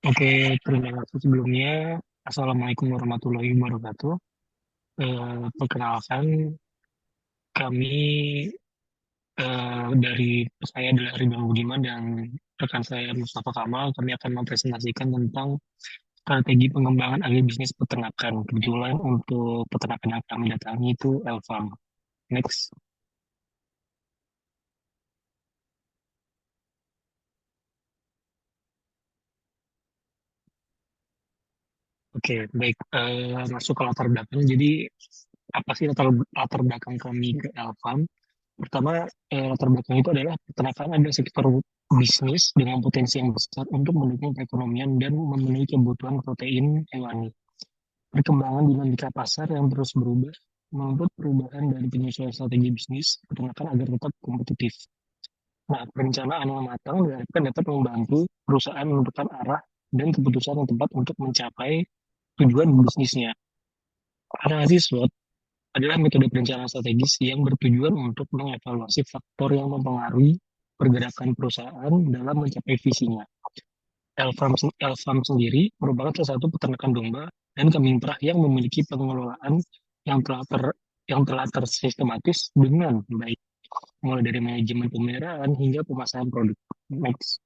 Oke, terima kasih sebelumnya. Assalamualaikum warahmatullahi wabarakatuh. Perkenalkan, kami dari saya adalah Ridwan Budiman dan rekan saya Mustafa Kamal. Kami akan mempresentasikan tentang strategi pengembangan agribisnis peternakan. Kebetulan untuk peternakan yang kami datangi itu Elfarm. Next. Oke, baik. Masuk ke latar belakang. Jadi, apa sih latar belakang kami ke Elfarm? Pertama, latar belakang itu adalah peternakan adalah sektor bisnis dengan potensi yang besar untuk mendukung perekonomian dan memenuhi kebutuhan protein hewani. Perkembangan dinamika pasar yang terus berubah membuat perubahan dari penyesuaian strategi bisnis peternakan agar tetap kompetitif. Nah, perencanaan yang matang diharapkan dapat membantu perusahaan menentukan arah dan keputusan yang tepat untuk mencapai tujuan bisnisnya. Analisis SWOT adalah metode perencanaan strategis yang bertujuan untuk mengevaluasi faktor yang mempengaruhi pergerakan perusahaan dalam mencapai visinya. Elfarm sendiri merupakan salah satu peternakan domba dan kambing perah yang memiliki pengelolaan yang telah ter yang telah tersistematis dengan baik, mulai dari manajemen pemeliharaan hingga pemasaran produk. Next.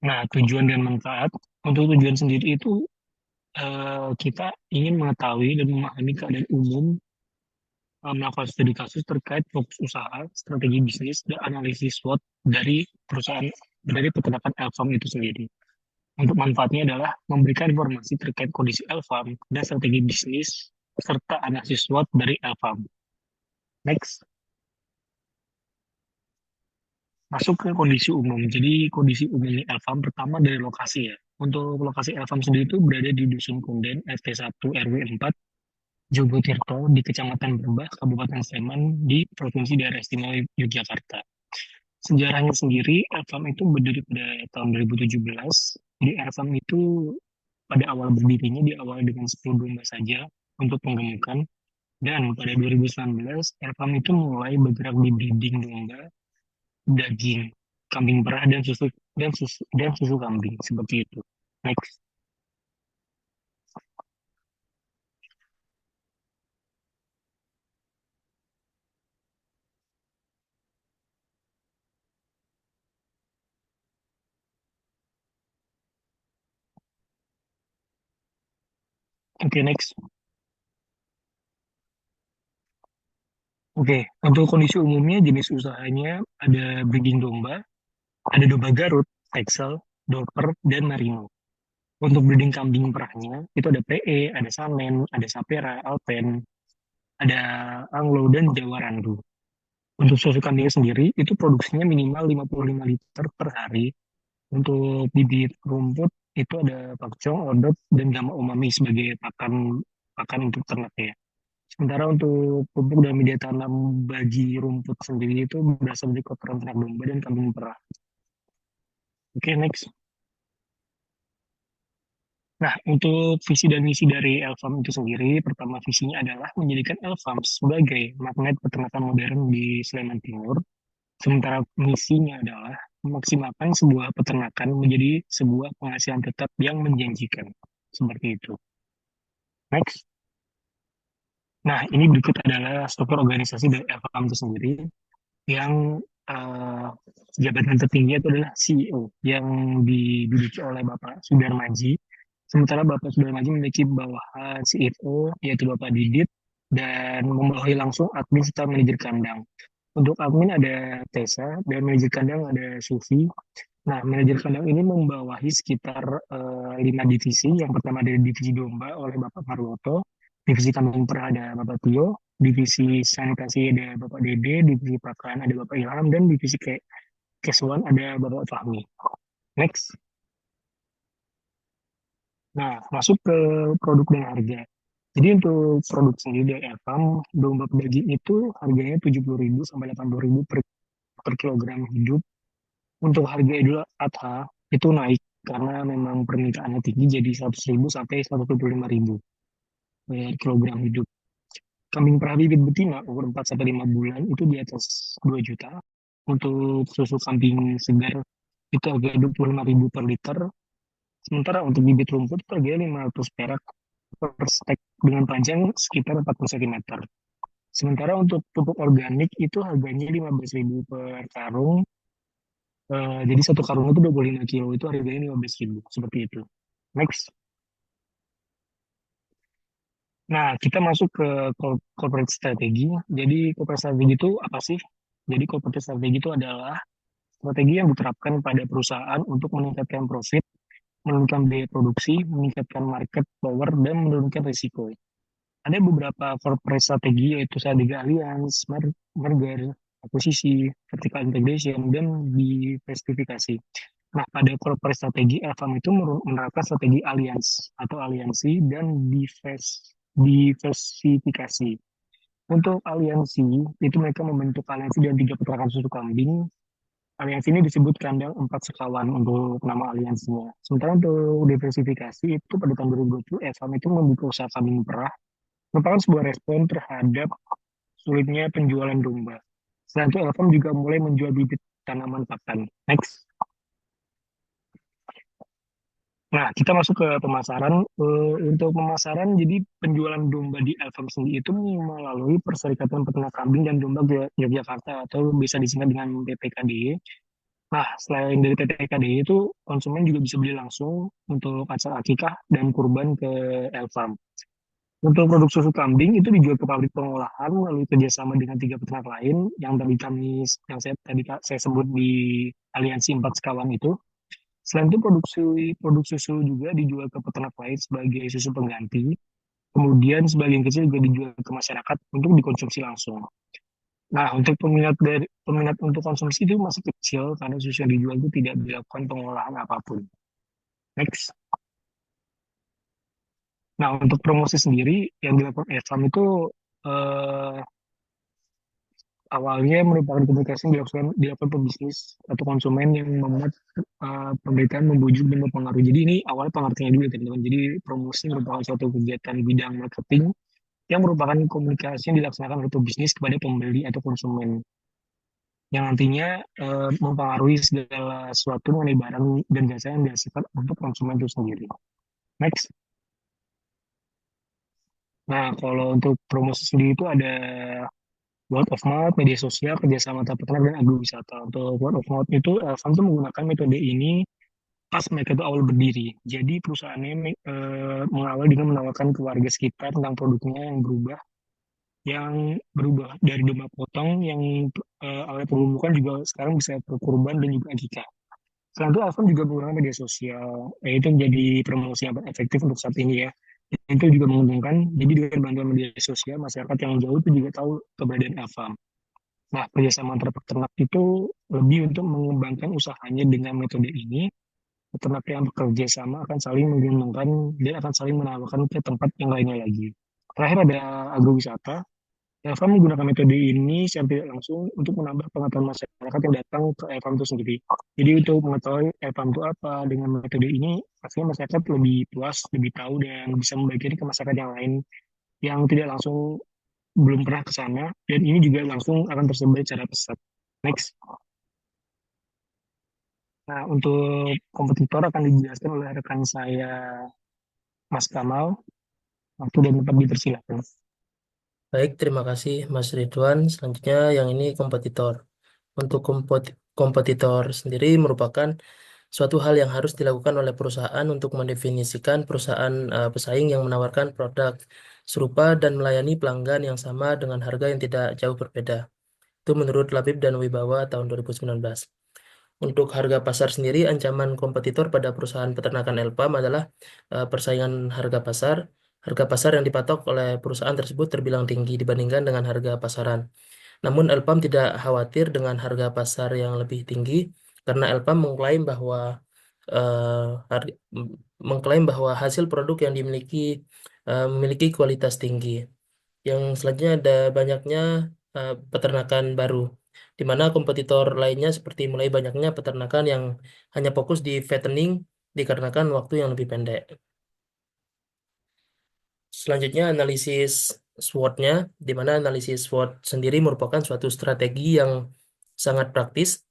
Nah, tujuan dan manfaat untuk tujuan sendiri itu kita ingin mengetahui dan memahami keadaan umum, melakukan studi kasus terkait fokus usaha, strategi bisnis, dan analisis SWOT dari perusahaan dari peternakan Elfarm itu sendiri. Untuk manfaatnya adalah memberikan informasi terkait kondisi Elfarm dan strategi bisnis serta analisis SWOT dari Elfarm. Next, masuk ke kondisi umum. Jadi kondisi umumnya Elfarm pertama dari lokasi ya. Untuk lokasi Elfarm sendiri itu berada di Dusun Kunden, RT 1 RW 4, Jogotirto di Kecamatan Berbah, Kabupaten Sleman di Provinsi Daerah Istimewa Yogyakarta. Sejarahnya sendiri, Elfarm itu berdiri pada tahun 2017. Di Elfarm itu pada awal berdirinya diawali dengan 10 domba saja untuk penggemukan. Dan pada 2019, Elfarm itu mulai bergerak di breeding domba, daging, kambing perah dan susu kambing seperti itu. Next. Oke, next. Oke, untuk kondisi umumnya jenis usahanya ada breeding domba, ada domba Garut, Texel, Dorper, dan Merino. Untuk breeding kambing perahnya, itu ada PE, ada Sanen, ada Sapera, Alpen, ada Anglo, dan Jawa Randu. Untuk susu kambing sendiri, itu produksinya minimal 55 liter per hari. Untuk bibit rumput, itu ada pakcoy, odot, dan gama umami sebagai pakan pakan untuk ternak ya. Sementara untuk pupuk dan media tanam bagi rumput sendiri itu berasal dari kotoran ternak domba dan kambing perah. Oke, next. Nah, untuk visi dan misi dari Elfarm itu sendiri, pertama visinya adalah menjadikan Elfarm sebagai magnet peternakan modern di Sleman Timur. Sementara misinya adalah memaksimalkan sebuah peternakan menjadi sebuah penghasilan tetap yang menjanjikan. Seperti itu. Next. Nah, ini berikut adalah struktur organisasi dari Elfarm itu sendiri yang eh, jabatan tertinggi itu adalah CEO yang diduduki oleh Bapak Sudarmaji. Sementara Bapak Sudarmaji memiliki bawahan CFO yaitu Bapak Didit dan membawahi langsung admin serta manajer kandang. Untuk admin ada Tessa dan manajer kandang ada Sufi. Nah, manajer kandang ini membawahi sekitar 5 divisi. Yang pertama ada divisi domba oleh Bapak Marwoto, divisi kambing perah ada Bapak Tio, divisi sanitasi ada Bapak Dede, divisi pakan ada Bapak Ilham, dan divisi kesuan ada Bapak Fahmi. Next. Nah, masuk ke produk dan harga. Jadi untuk produk sendiri dari Evam, domba daging itu harganya 70.000 sampai 80.000 per kilogram hidup. Untuk harga Idul Adha itu naik karena memang permintaannya tinggi jadi 100.000 sampai 125.000 per kilogram hidup. kambing perah bibit betina umur 4 sampai 5 bulan itu di atas 2 juta. Untuk susu kambing segar itu harga 25.000 per liter. Sementara untuk bibit rumput itu harganya 500 perak per stek dengan panjang sekitar 40 cm. Sementara untuk pupuk organik itu harganya 15.000 per karung. Jadi satu karung itu 25 kilo, itu harganya 15.000, seperti itu. Next. Nah, kita masuk ke corporate strategi. Jadi corporate strategi itu apa sih? Jadi corporate strategi itu adalah strategi yang diterapkan pada perusahaan untuk meningkatkan profit, menurunkan biaya produksi, meningkatkan market power, dan menurunkan risiko. Ada beberapa corporate strategi yaitu strategi alliance, merger, akuisisi, vertical integration, dan diversifikasi. Nah, pada corporate strategi, Elfam itu menerapkan strategi alliance atau aliansi dan diversifikasi. Untuk aliansi, itu mereka membentuk aliansi dengan 3 peternakan susu kambing. Aliansi ini disebut kandang 4 sekawan untuk nama aliansinya. Sementara untuk diversifikasi, itu pada tahun 2020, Elfam itu membuka usaha kambing perah, merupakan sebuah respon terhadap sulitnya penjualan domba. Selain itu, Elfam juga mulai menjual bibit tanaman pakan. Next. Nah, kita masuk ke pemasaran. Untuk pemasaran, jadi penjualan domba di Elfam sendiri itu melalui Perserikatan Peternak Kambing dan Domba Yogyakarta atau bisa disingkat dengan PPKDY. Nah, selain dari PPKDY itu, konsumen juga bisa beli langsung untuk acara akikah dan kurban ke Elfam. Untuk produk susu kambing itu dijual ke pabrik pengolahan melalui kerjasama dengan 3 peternak lain yang saya sebut di aliansi 4 sekawan itu. Selain itu produk susu juga dijual ke peternak lain sebagai susu pengganti. Kemudian sebagian kecil juga dijual ke masyarakat untuk dikonsumsi langsung. Nah, untuk peminat untuk konsumsi itu masih kecil karena susu yang dijual itu tidak dilakukan pengolahan apapun. Next. Nah, untuk promosi sendiri yang dilakukan Evam itu eh, awalnya merupakan komunikasi yang dilakukan pebisnis atau konsumen yang memuat pemberitaan membujuk dan mempengaruhi. Jadi ini awalnya pengertiannya dulu teman-teman. Jadi promosi merupakan suatu kegiatan bidang marketing yang merupakan komunikasi yang dilaksanakan oleh pebisnis kepada pembeli atau konsumen yang nantinya mempengaruhi segala sesuatu mengenai barang dan jasa yang dihasilkan untuk konsumen itu sendiri. Next. Nah, kalau untuk promosi sendiri itu ada word of mouth, media sosial, kerjasama antar peternak, dan agrowisata. Untuk word of mouth itu, Elvan tuh menggunakan metode ini pas mereka itu awal berdiri. Jadi perusahaannya mengawal dengan menawarkan ke warga sekitar tentang produknya yang berubah dari domba potong yang awalnya pengumuman juga sekarang bisa kurban dan juga akikah. Selain itu, Elvan juga menggunakan media sosial, itu menjadi promosi yang efektif untuk saat ini ya. Itu juga menguntungkan, jadi dengan bantuan media sosial, masyarakat yang jauh itu juga tahu keberadaan Elvan. Nah, kerjasama antar peternak itu lebih untuk mengembangkan usahanya dengan metode ini. Peternak yang bekerja sama akan saling menguntungkan dan akan saling menawarkan ke tempat yang lainnya lagi. Terakhir ada agrowisata. Elvam menggunakan metode ini secara tidak langsung untuk menambah pengetahuan masyarakat yang datang ke Elvam itu sendiri. Jadi untuk mengetahui Elvam itu apa, dengan metode ini pastinya masyarakat lebih puas, lebih tahu dan bisa membagikan ke masyarakat yang lain yang tidak langsung belum pernah ke sana dan ini juga langsung akan tersebar secara pesat. Next. Nah, untuk kompetitor akan dijelaskan oleh rekan saya, Mas Kamal. Waktu dan tempat dipersilakan. Baik, terima kasih Mas Ridwan. Selanjutnya yang ini kompetitor. Untuk kompetitor sendiri merupakan suatu hal yang harus dilakukan oleh perusahaan untuk mendefinisikan perusahaan pesaing yang menawarkan produk serupa dan melayani pelanggan yang sama dengan harga yang tidak jauh berbeda. Itu menurut Labib dan Wibawa tahun 2019. Untuk harga pasar sendiri, ancaman kompetitor pada perusahaan peternakan Elpam adalah persaingan harga pasar. Harga pasar yang dipatok oleh perusahaan tersebut terbilang tinggi dibandingkan dengan harga pasaran. Namun Elpam tidak khawatir dengan harga pasar yang lebih tinggi karena Elpam eh, har- mengklaim bahwa hasil produk yang dimiliki memiliki kualitas tinggi. Yang selanjutnya ada banyaknya peternakan baru, di mana kompetitor lainnya seperti mulai banyaknya peternakan yang hanya fokus di fattening dikarenakan waktu yang lebih pendek. Selanjutnya analisis SWOT-nya, di mana analisis SWOT sendiri merupakan suatu strategi yang sangat praktis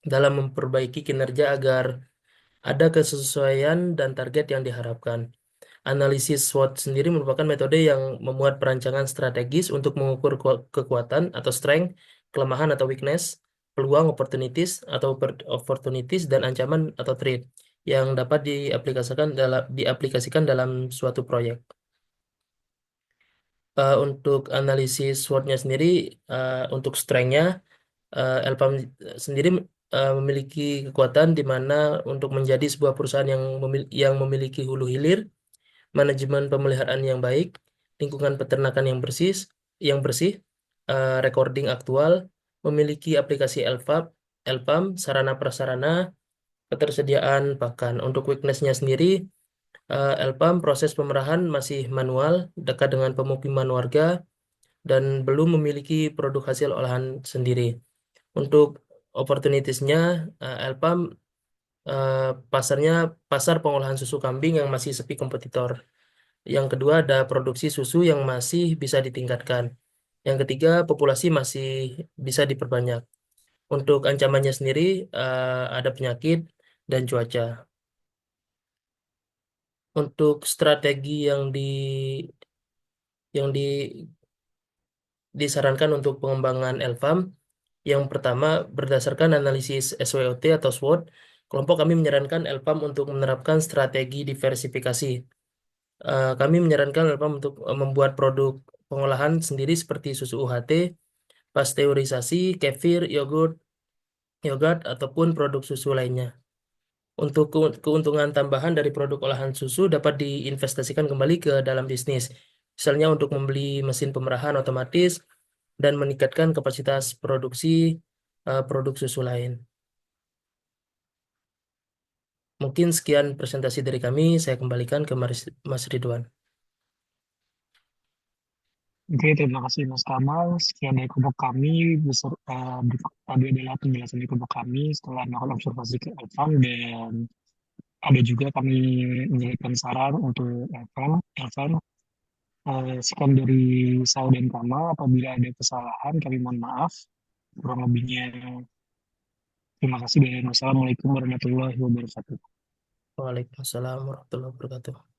dalam memperbaiki kinerja agar ada kesesuaian dan target yang diharapkan. Analisis SWOT sendiri merupakan metode yang memuat perancangan strategis untuk mengukur kekuatan atau strength, kelemahan atau weakness, peluang opportunities dan ancaman atau threat yang dapat diaplikasikan dalam suatu proyek. Untuk analisis SWOT-nya sendiri, untuk strength-nya, Elpam sendiri memiliki kekuatan di mana untuk menjadi sebuah perusahaan yang memiliki hulu hilir, manajemen pemeliharaan yang baik, lingkungan peternakan yang bersih, recording aktual, memiliki aplikasi Elpam, sarana prasarana, ketersediaan pakan. Untuk weakness-nya sendiri, Elpam proses pemerahan masih manual, dekat dengan pemukiman warga, dan belum memiliki produk hasil olahan sendiri. Untuk opportunities-nya, Elpam eh, pasarnya pasar pengolahan susu kambing yang masih sepi kompetitor. Yang kedua ada produksi susu yang masih bisa ditingkatkan. Yang ketiga populasi masih bisa diperbanyak. Untuk ancamannya sendiri ada penyakit dan cuaca. Untuk strategi yang disarankan untuk pengembangan Elfam, yang pertama berdasarkan analisis SWOT atau SWOT, kelompok kami menyarankan Elfam untuk menerapkan strategi diversifikasi. Kami menyarankan Elfam untuk membuat produk pengolahan sendiri seperti susu UHT, pasteurisasi, kefir, yogurt ataupun produk susu lainnya. Untuk keuntungan tambahan dari produk olahan susu dapat diinvestasikan kembali ke dalam bisnis. Misalnya untuk membeli mesin pemerahan otomatis dan meningkatkan kapasitas produksi produk susu lain. Mungkin sekian presentasi dari kami. Saya kembalikan ke Mas Ridwan. Oke, terima kasih Mas Kamal. Sekian dari kelompok kami. Berikut tadi adalah penjelasan dari kelompok kami setelah melakukan observasi ke Elvan, dan ada juga kami menyampaikan saran untuk Elvan. Sekian dari saya dan Kamal. Apabila ada kesalahan, kami mohon maaf. Kurang lebihnya, terima kasih dan wassalamualaikum warahmatullahi wabarakatuh. Waalaikumsalam warahmatullahi wabarakatuh.